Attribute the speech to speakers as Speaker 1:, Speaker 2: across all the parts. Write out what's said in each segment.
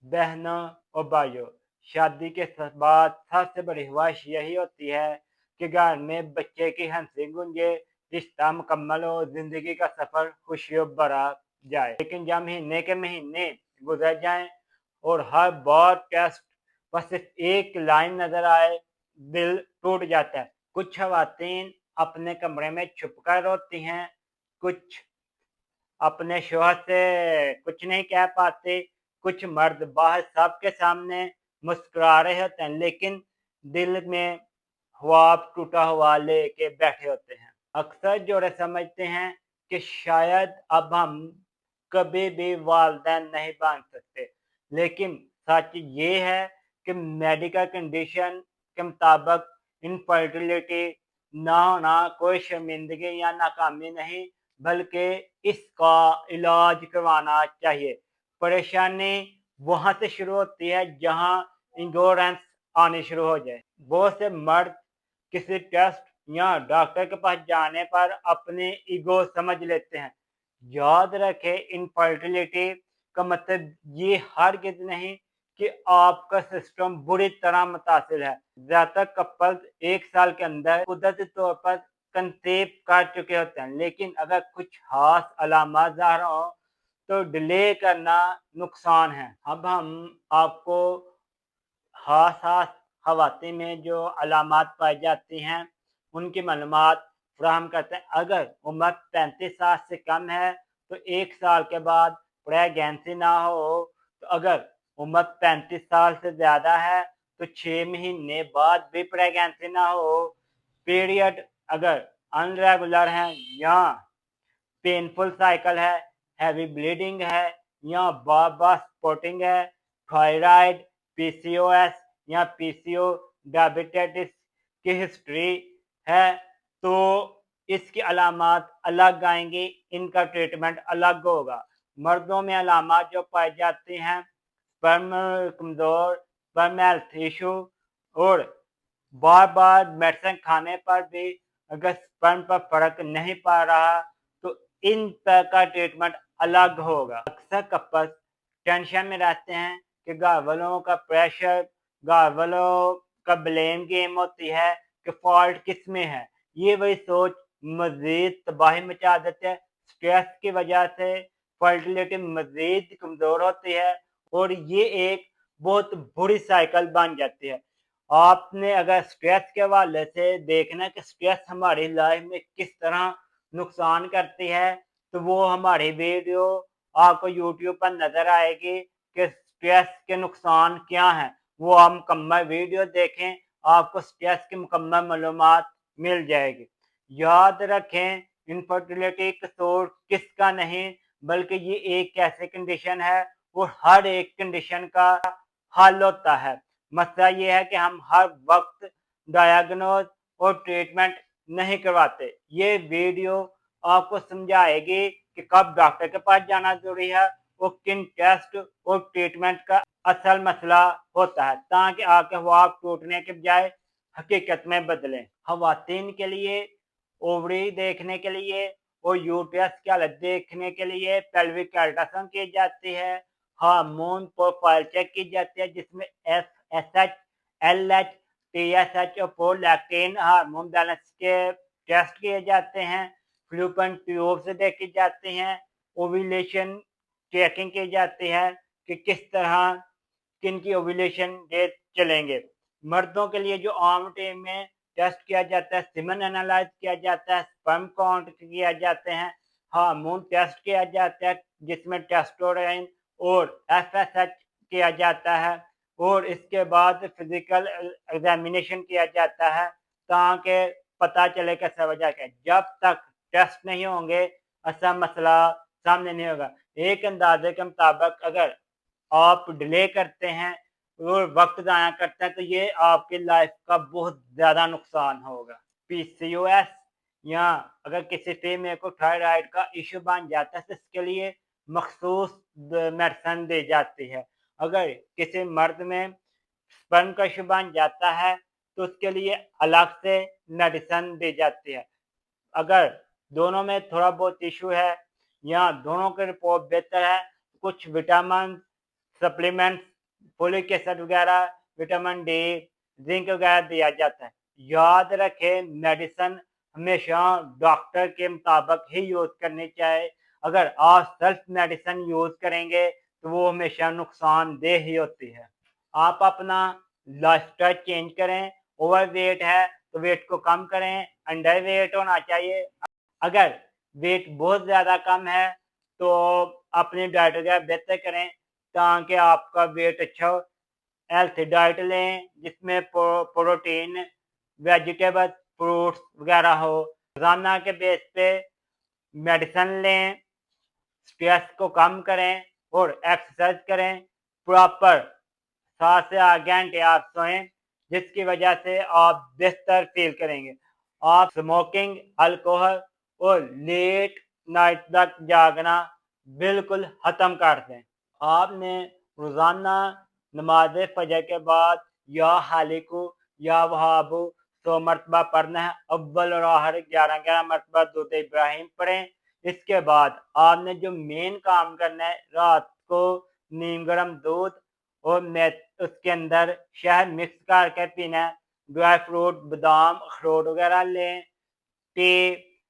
Speaker 1: बहनों और भाइयों, शादी के बाद सबसे बड़ी ख्वाहिश यही होती है कि घर में बच्चे की हंसी गूंजे, रिश्ता मुकम्मल हो, जिंदगी का सफर खुशियों भरा जाए। लेकिन जब महीने के महीने गुजर जाएं और हर बार टेस्ट बस सिर्फ एक लाइन नजर आए, दिल टूट जाता है। कुछ खवातीन अपने कमरे में छुपकर रोती हैं, कुछ अपने शोहर से कुछ नहीं कह पाते, कुछ मर्द बाहर सबके सामने मुस्कुरा रहे होते हैं, लेकिन दिल में ख्वाब टूटा हुआ लेके बैठे होते हैं। अक्सर जोड़े समझते हैं कि शायद अब हम कभी भी वालिदैन नहीं बन सकते, लेकिन सच ये है कि मेडिकल कंडीशन के मुताबिक इनफर्टिलिटी ना होना कोई शर्मिंदगी या नाकामी नहीं, बल्कि इसका इलाज करवाना चाहिए। परेशानी वहां से शुरू होती है जहां इंश्योरेंस आनी शुरू हो जाए। बहुत से मर्द किसी टेस्ट या डॉक्टर के पास जाने पर अपने ईगो समझ लेते हैं। याद रखें, इनफर्टिलिटी का मतलब ये हरगिज नहीं कि आपका सिस्टम बुरी तरह मुतासिर है। ज्यादातर कपल्स एक साल के अंदर कुदरती तौर पर कंसीव कर चुके होते हैं, लेकिन अगर कुछ खास अलामत ज़ाहिर हो तो डिले करना नुकसान है। अब हम आपको खास खवातीन में जो अलामत पाई जाती हैं उनकी मालूमात फराहम करते हैं। अगर उम्र 35 साल से कम है तो 1 साल के बाद प्रेगनेंसी ना हो, तो अगर उम्र 35 साल से ज़्यादा है तो 6 महीने बाद भी प्रेगनेंसी ना हो, पीरियड अगर अनरेगुलर है या पेनफुल साइकिल है, हैवी ब्लीडिंग है या बार बार स्पॉटिंग है, थायराइड, पीसीओएस या पीसीओ डायबिटीज की हिस्ट्री है, तो इसकी अलामत अलग आएंगी, इनका ट्रीटमेंट अलग होगा। मर्दों में अलामत जो पाई जाती हैं, स्पर्म कमजोर, स्पर्म हेल्थ इशू और बार बार मेडिसिन खाने पर भी अगर स्पर्म पर फर्क नहीं पा रहा तो इन तरह का ट्रीटमेंट अलग होगा। अक्सर कपल्स टेंशन में रहते हैं कि घर वालों का प्रेशर, घर वालों का ब्लेम गेम होती है कि फॉल्ट किस में है। ये वही सोच मजीद तबाही मचा देते हैं। स्ट्रेस की वजह से फर्टिलिटी मजीद कमजोर होती है और ये एक बहुत बुरी साइकिल बन जाती है। आपने अगर स्ट्रेस के हवाले से देखना कि स्ट्रेस हमारी लाइफ में किस तरह नुकसान करती है, तो वो हमारी वीडियो आपको यूट्यूब पर नजर आएगी कि स्ट्रेस के नुकसान क्या हैं। वो आप मुकम्मल वीडियो देखें, आपको स्ट्रेस की मुकम्मल मालूमात मिल जाएगी। याद रखें, इनफर्टिलिटी कसूर किसका नहीं, बल्कि ये एक ऐसी कंडीशन है और हर एक कंडीशन का हल होता है। मसला ये है कि हम हर वक्त डायग्नोज और ट्रीटमेंट नहीं करवाते। ये वीडियो आपको समझाएगी कि कब डॉक्टर के पास जाना जरूरी है और किन टेस्ट और ट्रीटमेंट का असल मसला होता है, ताकि आपके ख्वाब टूटने के बजाय हकीकत में बदलें। खवातीन के लिए ओवरी देखने के लिए और यूट्रस की हालत देखने के लिए पेल्विक अल्ट्रासाउंड की जाती है, हार्मोन प्रोफाइल चेक की जाती है जिसमें एफएसएच, एलएच, टीएसएच और प्रोलैक्टिन हार्मोन बैलेंस के टेस्ट किए जाते हैं, फ्लूपन ट्यूब से देखी जाती हैं, ओव्यूलेशन चेकिंग की जाती है कि किस तरह किन की ओव्यूलेशन डेट चलेंगे। मर्दों के लिए जो आम टीम में टेस्ट किया जाता है, सीमन एनालाइज किया जाता है, स्पर्म काउंट किया जाते हैं, हार्मोन टेस्ट किया जाता है जिसमें टेस्टोस्टेरोन और एफएसएच किया जाता है और इसके बाद फिजिकल एग्जामिनेशन किया जाता है ताकि पता चले कि ऐसा वजह क्या है। जब तक टेस्ट नहीं होंगे ऐसा मसला सामने नहीं होगा। एक अंदाजे के मुताबिक अगर आप डिले करते हैं और वक्त ज़ाया करते हैं तो ये आपकी लाइफ का बहुत ज़्यादा नुकसान होगा। पीसीओएस या अगर किसी फीमेल को थायराइड का इश्यू बन जाता है तो इसके लिए मखसूस मेडिसिन दी जाती है। अगर किसी मर्द में स्पर्म का इश्यू बन जाता है तो उसके लिए अलग से मेडिसिन दी जाती है। अगर दोनों में थोड़ा बहुत इशू है या दोनों की रिपोर्ट बेहतर है, कुछ विटामिन सप्लीमेंट्स फॉलिक एसिड वगैरह, विटामिन डी, जिंक वगैरह दिया जाता है। याद रखें, मेडिसिन हमेशा डॉक्टर के मुताबिक ही यूज़ करनी चाहिए। अगर आप सेल्फ मेडिसिन यूज़ करेंगे तो वो हमेशा नुकसानदेह ही होती है। आप अपना लाइफस्टाइल चेंज करें। ओवरवेट है तो वेट को कम करें, अंडर वेट होना चाहिए। अगर वेट बहुत ज़्यादा कम है तो अपनी डाइट वगैरह बेहतर करें ताकि आपका वेट अच्छा हो। हेल्थी डाइट लें जिसमें प्रोटीन, वेजिटेबल, फ्रूट्स वगैरह हो। रोज़ाना के बेस पे मेडिसिन लें, स्ट्रेस को कम करें और एक्सरसाइज करें। प्रॉपर 7 से 8 घंटे आप सोएं, जिसकी वजह से आप बेहतर फील करेंगे। आप स्मोकिंग, अल्कोहल और लेट नाइट तक जागना बिल्कुल ख़त्म कर दें। आपने रोज़ाना नमाज फजर के बाद या हालिकु या वहाबु 100 मरतबा पढ़ना है। अव्वल और आखिर 11-11 मरतबा दुरूद इब्राहिम पढ़ें। इसके बाद आपने जो मेन काम करना है, रात को नीम गर्म दूध और उसके अंदर शहद मिक्स करके पीना है। ड्राई फ्रूट, बादाम, अखरोट वगैरह लें। टी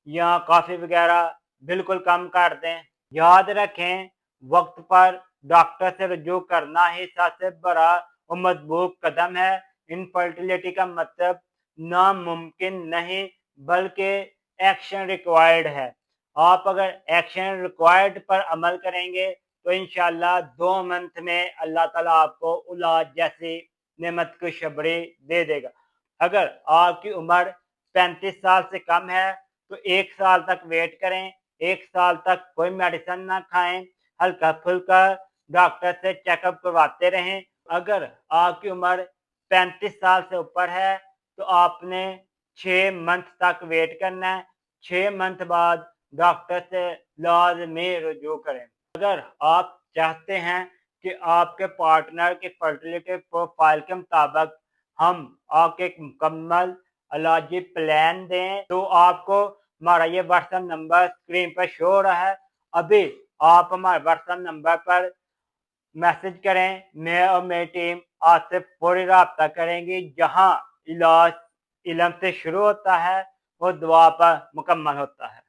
Speaker 1: या कॉफ़ी वगैरह बिल्कुल कम कर दें। याद रखें, वक्त पर डॉक्टर से रुजू करना ही सबसे बड़ा और मजबूत कदम है। इनफर्टिलिटी का मतलब नामुमकिन नहीं बल्कि एक्शन रिक्वायर्ड है। आप अगर एक्शन रिक्वायर्ड पर अमल करेंगे तो इंशाल्लाह 2 मंथ में अल्लाह ताला आपको औलाद जैसी नेमत की खुशखबरी दे देगा। अगर आपकी उम्र 35 साल से कम है तो 1 साल तक वेट करें। 1 साल तक कोई मेडिसिन ना खाएं, हल्का फुल्का डॉक्टर से चेकअप करवाते रहें। अगर आपकी उम्र 35 साल से ऊपर है तो आपने 6 मंथ तक वेट करना है। 6 मंथ बाद डॉक्टर से लाजमी रुजू करें। अगर आप चाहते हैं कि आपके पार्टनर की फर्टिलिटी प्रोफाइल के मुताबिक हम आपको एक मुकम्मल इलाजी प्लान दें तो आपको हमारा ये व्हाट्सएप नंबर स्क्रीन पर शो हो रहा है। अभी आप हमारे व्हाट्सएप नंबर पर मैसेज करें, मैं और मेरी टीम आपसे फौरी राब्ता करेंगी। जहां इलाज इल्म से शुरू होता है वो दुआ पर मुकम्मल होता है।